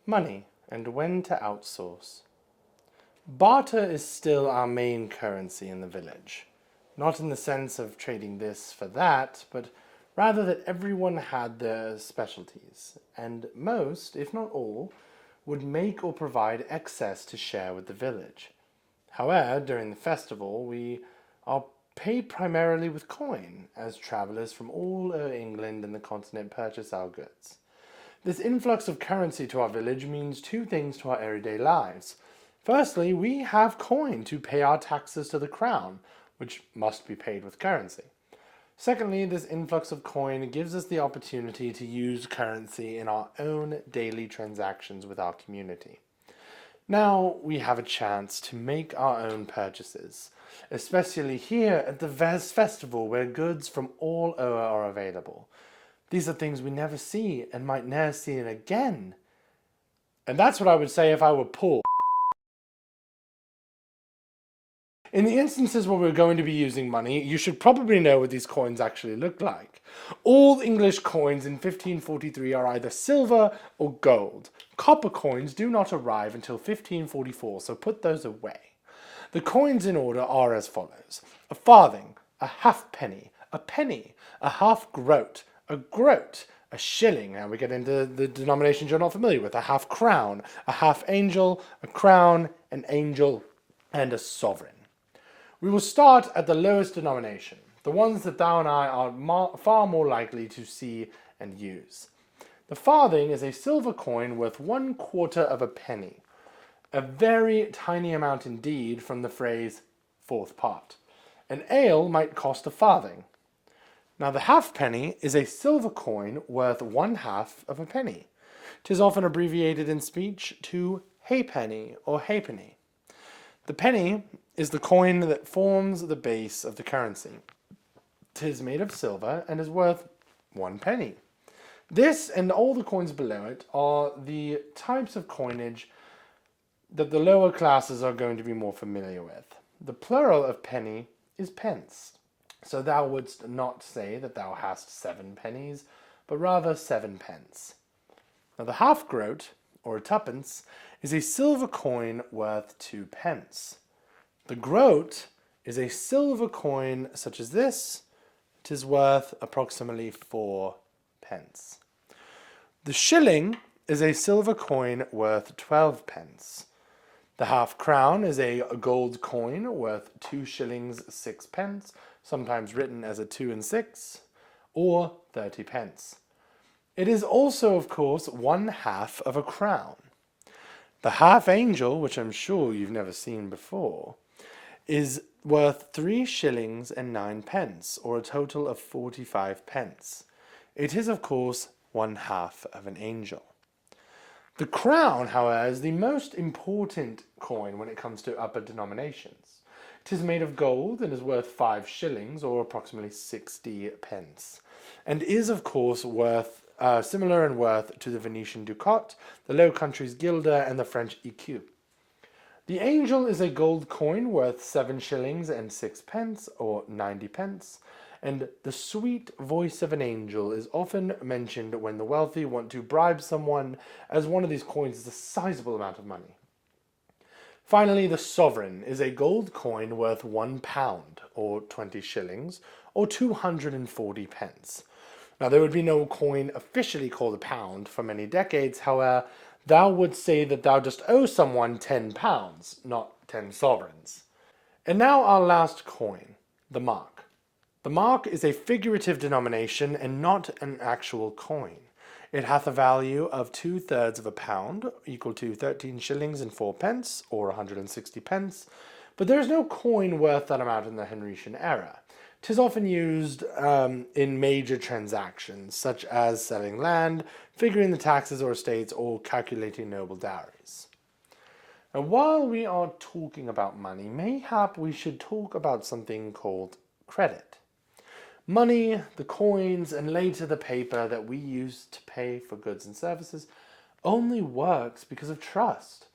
Money and when to outsource. Barter is still our main currency in the village. Not in the sense of trading this for that, but rather that everyone had their specialties, and most, if not all, would make or provide excess to share with the village. However, during the festival, we are paid primarily with coin, as travellers from all over England and the continent purchase our goods. This influx of currency to our village means two things to our everyday lives. Firstly, we have coin to pay our taxes to the crown, which must be paid with currency. Secondly, this influx of coin gives us the opportunity to use currency in our own daily transactions with our community. Now we have a chance to make our own purchases, especially here at the Vez Festival where goods from all over are available. These are things we never see and might never see again. And that's what I would say if I were poor. In the instances where we're going to be using money, you should probably know what these coins actually look like. All English coins in 1543 are either silver or gold. Copper coins do not arrive until 1544, so put those away. The coins in order are as follows: a farthing, a halfpenny, a penny, a half groat, a shilling. Now we get into the denominations you're not familiar with: a half crown, a half angel, a crown, an angel, and a sovereign. We will start at the lowest denomination, the ones that thou and I are far more likely to see and use. The farthing is a silver coin worth 1/4 of a penny, a very tiny amount indeed from the phrase fourth part. An ale might cost a farthing. Now the halfpenny is a silver coin worth 1/2 of a penny. 'Tis often abbreviated in speech to halfpenny or halfpenny. The penny is the coin that forms the base of the currency. 'Tis made of silver and is worth 1 penny. This and all the coins below it are the types of coinage that the lower classes are going to be more familiar with. The plural of penny is pence. So thou wouldst not say that thou hast 7 pennies, but rather 7 pence. Now the half groat, or 2d, is a silver coin worth 2 pence. The groat is a silver coin such as this. It is worth approximately 4 pence. The shilling is a silver coin worth 12 pence. The half crown is a gold coin worth 2 shillings 6 pence, sometimes written as a 2 and 6, or 30 pence. It is also, of course, 1/2 of a crown. The half angel, which I'm sure you've never seen before, is worth 3 shillings and 9 pence, or a total of 45 pence. It is, of course, 1/2 of an angel. The crown, however, is the most important coin when it comes to upper denominations. It is made of gold and is worth 5 shillings, or approximately 60 pence, and is, of course, similar in worth to the Venetian ducat, the Low Countries guilder, and the French écu. The angel is a gold coin worth 7 shillings and 6 pence, or 90 pence, and the sweet voice of an angel is often mentioned when the wealthy want to bribe someone, as one of these coins is a sizable amount of money. Finally, the sovereign is a gold coin worth 1 pound, or 20 shillings, or 240 pence. Now, there would be no coin officially called a pound for many decades. However, thou would say that thou dost owe someone 10 pounds, not 10 sovereigns. And now our last coin, the mark. The mark is a figurative denomination and not an actual coin. It hath a value of 2/3 of a pound, equal to 13 shillings and 4 pence, or 160 pence, but there is no coin worth that amount in the Henrician era. 'Tis often used in major transactions, such as selling land, figuring the taxes or estates, or calculating noble dowries. Now, while we are talking about money, mayhap we should talk about something called credit. Money, the coins, and later the paper that we use to pay for goods and services only works because of trust.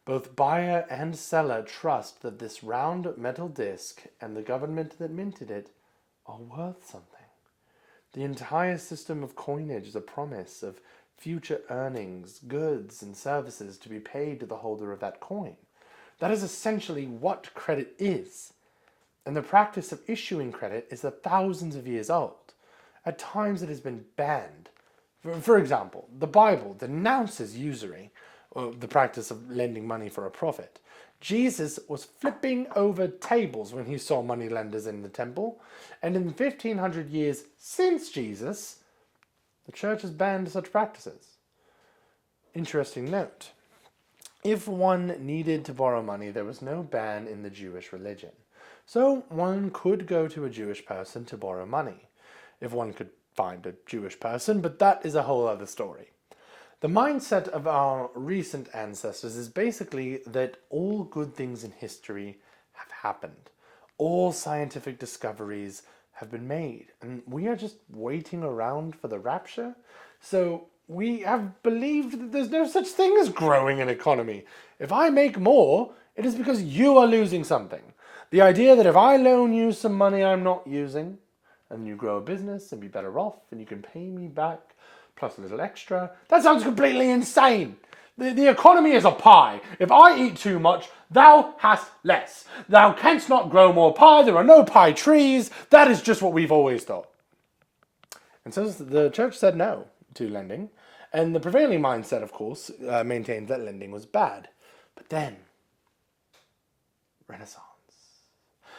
Both buyer and seller trust that this round metal disc and the government that minted it are worth something. The entire system of coinage is a promise of future earnings, goods, and services to be paid to the holder of that coin. That is essentially what credit is. And the practice of issuing credit is thousands of years old. At times it has been banned. For example, the Bible denounces usury, or the practice of lending money for a profit. Jesus was flipping over tables when he saw moneylenders in the temple, and in the 1500 years since Jesus, the church has banned such practices. Interesting note. If one needed to borrow money, there was no ban in the Jewish religion. So one could go to a Jewish person to borrow money, if one could find a Jewish person, but that is a whole other story. The mindset of our recent ancestors is basically that all good things in history have happened. All scientific discoveries have been made, and we are just waiting around for the rapture. So we have believed that there's no such thing as growing an economy. If I make more, it is because you are losing something. The idea that if I loan you some money I'm not using, and you grow a business and be better off, and you can pay me back plus a little extra, that sounds completely insane. The economy is a pie. If I eat too much, thou hast less. Thou canst not grow more pie. There are no pie trees. That is just what we've always thought. And so the church said no to lending. And the prevailing mindset, of course, maintained that lending was bad. But then, Renaissance.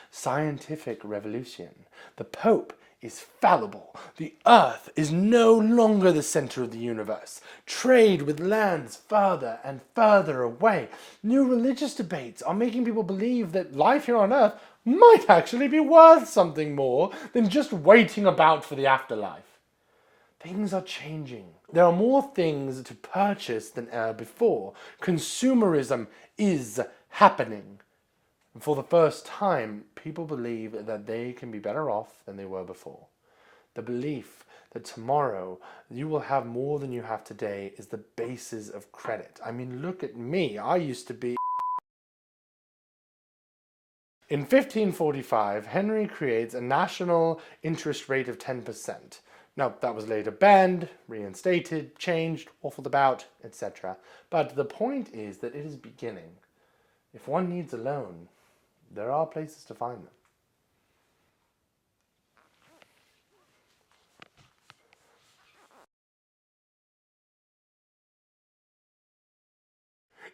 Scientific revolution. The Pope is fallible. The earth is no longer the center of the universe. Trade with lands further and further away. New religious debates are making people believe that life here on earth might actually be worth something more than just waiting about for the afterlife. Things are changing. There are more things to purchase than ever before. Consumerism is happening. For the first time, people believe that they can be better off than they were before. The belief that tomorrow you will have more than you have today is the basis of credit. I mean, look at me. I used to be... In 1545, Henry creates a national interest rate of 10%. Now, that was later banned, reinstated, changed, waffled about, etc. But the point is that it is beginning. If one needs a loan, there are places to find them.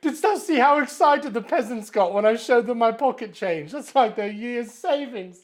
Didst thou see how excited the peasants got when I showed them my pocket change? That's like their year's savings.